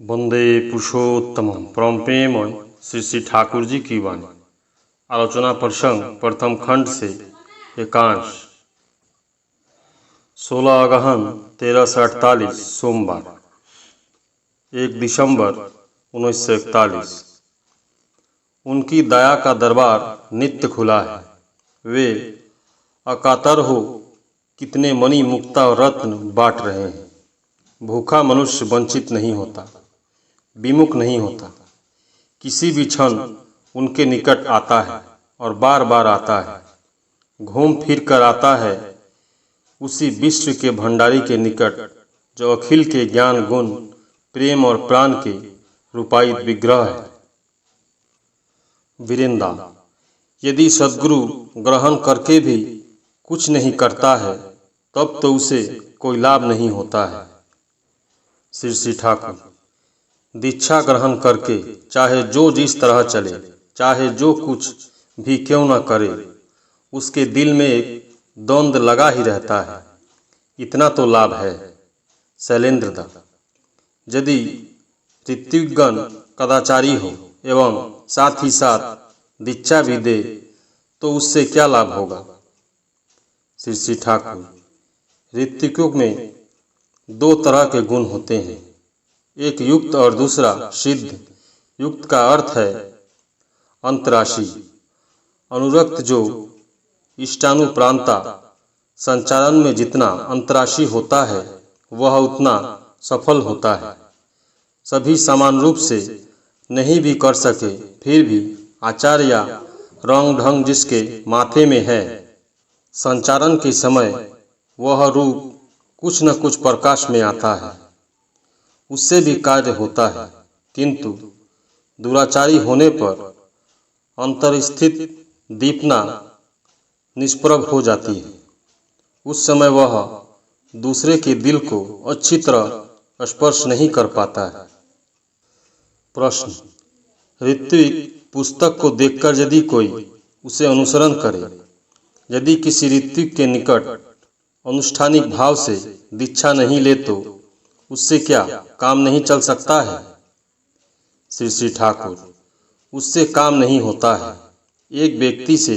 वंदे पुरुषोत्तमम परम प्रेममय श्री श्री ठाकुर जी की वाणी। आलोचना प्रसंग प्रथम खंड से एकांश। 16 अगहन 1348 सोमवार 1 दिसंबर 1941। उनकी दया का दरबार नित्य खुला है। वे अकातर हो कितने मणि मुक्ता और रत्न बांट रहे हैं। भूखा मनुष्य वंचित नहीं होता, विमुख नहीं होता। किसी भी क्षण उनके निकट आता है और बार बार आता है। घूम फिर कर आता है उसी विश्व के भंडारी के निकट जो अखिल के ज्ञान गुण प्रेम और प्राण के रूपायित विग्रह है। वीरेंद्र, यदि सद्गुरु ग्रहण करके भी कुछ नहीं करता है तब तो उसे कोई लाभ नहीं होता है। श्री श्री ठाकुर, दीक्षा ग्रहण करके चाहे जो जिस तरह चले, चाहे जो कुछ भी क्यों न करे, उसके दिल में एक द्वंद्व लगा ही रहता है। इतना तो लाभ है। शैलेंद्र दत्त, यदि ऋत्विकगण कदाचारी हो एवं साथ ही साथ दीक्षा भी दे तो उससे क्या लाभ होगा। श्री श्री ठाकुर, ऋत्विकों में 2 तरह के गुण होते हैं, एक युक्त और दूसरा सिद्ध। युक्त का अर्थ है अंतराशी, अनुरक्त, जो इष्टानुप्रांता। संचालन में जितना अंतराशी होता है वह उतना सफल होता है। सभी समान रूप से नहीं भी कर सके फिर भी आचार या रंग ढंग जिसके माथे में है, संचारण के समय वह रूप कुछ न कुछ प्रकाश में आता है, उससे भी कार्य होता है। किंतु दुराचारी होने पर अंतरस्थित दीपना निष्प्रभ हो जाती है। उस समय वह दूसरे के दिल को अच्छी तरह स्पर्श नहीं कर पाता है। प्रश्न, ऋत्विक पुस्तक को देखकर यदि कोई उसे अनुसरण करे, यदि किसी ऋत्विक के निकट अनुष्ठानिक भाव से दीक्षा नहीं ले तो उससे क्या काम नहीं चल सकता है। श्री श्री ठाकुर, उससे काम नहीं होता है। एक व्यक्ति से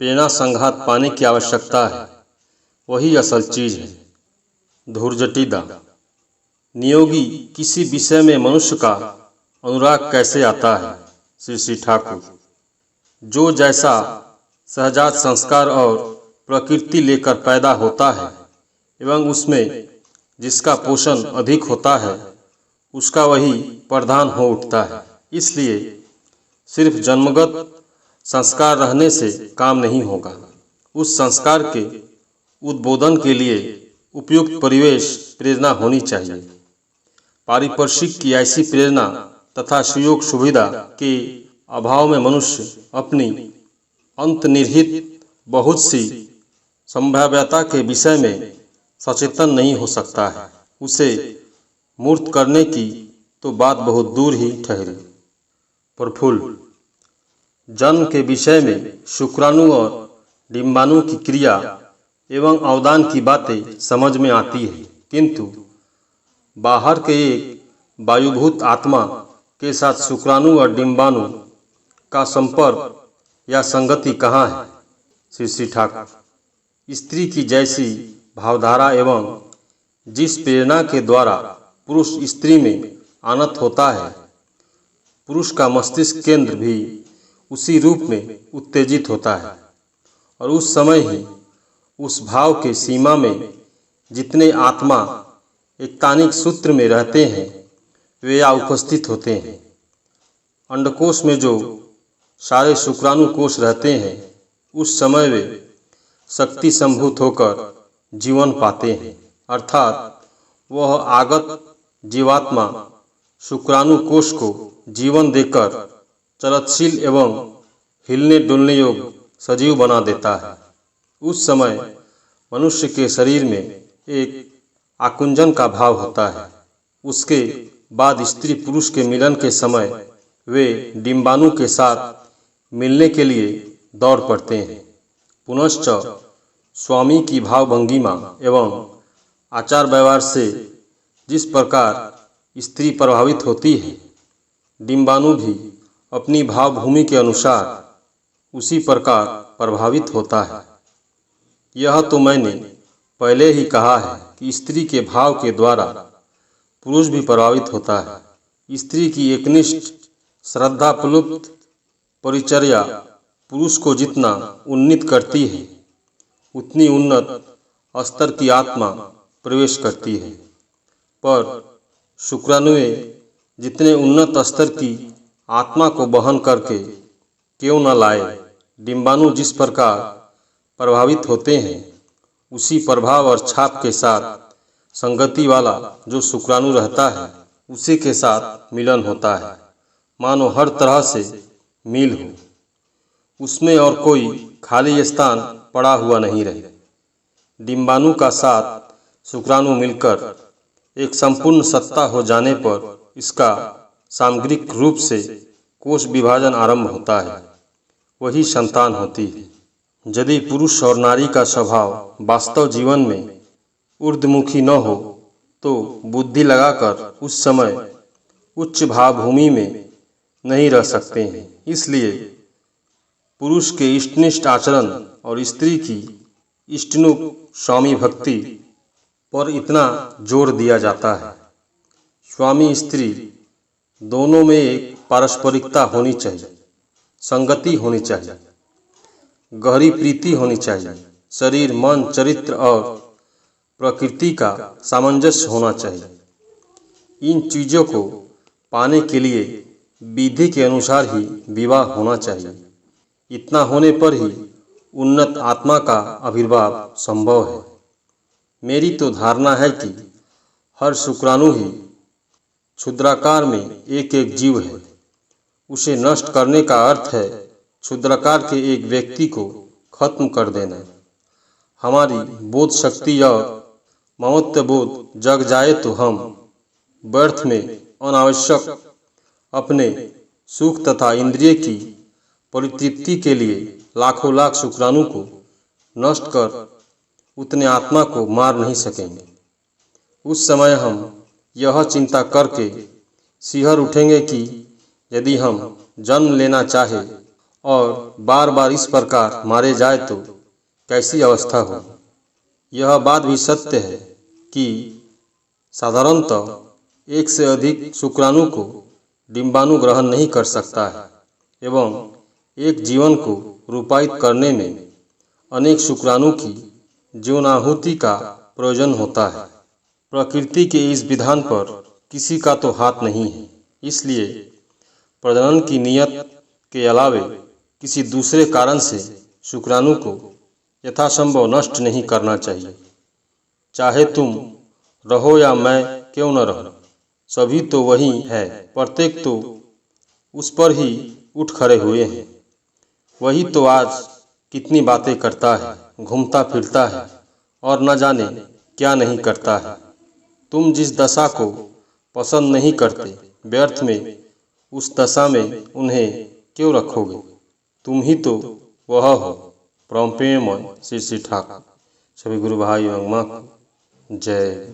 प्रेरणा संघात पाने की आवश्यकता है, वही असल चीज है। धुर्जटिदा, नियोगी किसी विषय में मनुष्य का अनुराग कैसे आता है। श्री श्री ठाकुर, जो जैसा सहजात संस्कार और प्रकृति लेकर पैदा होता है एवं उसमें जिसका पोषण अधिक होता है उसका वही प्रधान हो उठता है। इसलिए सिर्फ जन्मगत संस्कार रहने से काम नहीं होगा। उस संस्कार के उद्बोधन के लिए उपयुक्त परिवेश प्रेरणा होनी चाहिए। पारिपार्श्विक की ऐसी प्रेरणा तथा सुयोग सुविधा के अभाव में मनुष्य अपनी अंतर्निहित बहुत सी संभाव्यता के विषय में सचेतन नहीं हो सकता है। उसे मूर्त करने की तो बात बहुत दूर ही ठहरी। प्रफुल्ल, जन्म के विषय में शुक्राणु और डिंबाणु की क्रिया एवं अवदान की बातें समझ में आती है, किंतु बाहर के एक वायुभूत आत्मा के साथ शुक्राणु और डिंबाणु का संपर्क या संगति कहाँ है। श्री श्री ठाकुर, स्त्री की जैसी भावधारा एवं जिस प्रेरणा के द्वारा पुरुष स्त्री में आनत होता है, पुरुष का मस्तिष्क केंद्र भी उसी रूप में उत्तेजित होता है और उस समय ही उस भाव के सीमा में जितने आत्मा एकतानिक सूत्र में रहते हैं वे या उपस्थित होते हैं। अंडकोश में जो सारे शुक्राणु कोश रहते हैं उस समय वे शक्ति संभूत होकर जीवन पाते हैं, अर्थात वह आगत जीवात्मा शुक्राणु कोश को जीवन देकर चलतशील एवं हिलने डुलने योग्य सजीव बना देता है। उस समय मनुष्य के शरीर में एक आकुंचन का भाव होता है। उसके बाद स्त्री पुरुष के मिलन के समय वे डिंबाणु के साथ मिलने के लिए दौड़ पड़ते हैं। पुनश्च स्वामी की भाव भंगिमा एवं आचार व्यवहार से जिस प्रकार स्त्री प्रभावित होती है, डिम्बाणु भी अपनी भावभूमि के अनुसार उसी प्रकार प्रभावित होता है। यह तो मैंने पहले ही कहा है कि स्त्री के भाव के द्वारा पुरुष भी प्रभावित होता है। स्त्री की एकनिष्ठ श्रद्धाप्लुत परिचर्या पुरुष को जितना उन्नीत करती है, उतनी उन्नत स्तर की आत्मा प्रवेश करती है। पर शुक्राणुएं जितने उन्नत स्तर की आत्मा को वहन करके क्यों न लाए, डिम्बाणु जिस प्रकार प्रभावित होते हैं उसी प्रभाव और छाप के साथ संगति वाला जो शुक्राणु रहता है उसी के साथ मिलन होता है, मानो हर तरह से मिल हो, उसमें और कोई खाली स्थान पड़ा हुआ नहीं रहे। डिम्बाणु का साथ शुक्राणु मिलकर एक संपूर्ण सत्ता हो जाने पर इसका सामग्रिक रूप से कोश विभाजन आरंभ होता है, वही संतान होती है। यदि पुरुष और नारी का स्वभाव वास्तव जीवन में ऊर्ध्वमुखी न हो तो बुद्धि लगाकर उस समय उच्च भावभूमि में नहीं रह सकते हैं। इसलिए पुरुष के इष्टनिष्ठ आचरण और स्त्री की इष्टनुक स्वामी भक्ति पर इतना जोर दिया जाता है। स्वामी स्त्री दोनों में एक पारस्परिकता होनी चाहिए, संगति होनी चाहिए, गहरी प्रीति होनी चाहिए, शरीर, मन, चरित्र और प्रकृति का सामंजस्य होना चाहिए। इन चीज़ों को पाने के लिए विधि के अनुसार ही विवाह होना चाहिए। इतना होने पर ही उन्नत आत्मा का आविर्भाव संभव है। मेरी तो धारणा है कि हर शुक्राणु ही क्षुद्राकार में एक एक जीव है। उसे नष्ट करने का अर्थ है क्षुद्राकार के एक व्यक्ति को खत्म कर देना। हमारी बोध शक्ति और ममत्व बोध जग जाए तो हम व्यर्थ में अनावश्यक अपने सुख तथा इंद्रिय की परितृप्ति के लिए लाखों लाख शुक्राणु को नष्ट कर उतने आत्मा को मार नहीं सकेंगे। उस समय हम यह चिंता करके सिहर उठेंगे कि यदि हम जन्म लेना चाहे और बार बार इस प्रकार मारे जाए तो कैसी अवस्था हो। यह बात भी सत्य है कि साधारणतः एक से अधिक शुक्राणु को डिम्बाणु ग्रहण नहीं कर सकता है एवं एक जीवन को रूपायित करने में अनेक शुक्राणु की जीवनाहुति का प्रयोजन होता है। प्रकृति के इस विधान पर किसी का तो हाथ नहीं है। इसलिए प्रजनन की नियत के अलावे किसी दूसरे कारण से शुक्राणु को यथासंभव नष्ट नहीं करना चाहिए। चाहे तुम रहो या मैं क्यों न रहूं, सभी तो वही है। प्रत्येक तो उस पर ही उठ खड़े हुए हैं। वही तो आज कितनी बातें करता है, घूमता फिरता है और न जाने क्या नहीं करता है। तुम जिस दशा को पसंद नहीं करते, व्यर्थ में उस दशा में उन्हें क्यों रखोगे। तुम ही तो वह हो। परम प्रेममय श्री ठाकुर। सभी गुरु भाई एवं माँ को जय।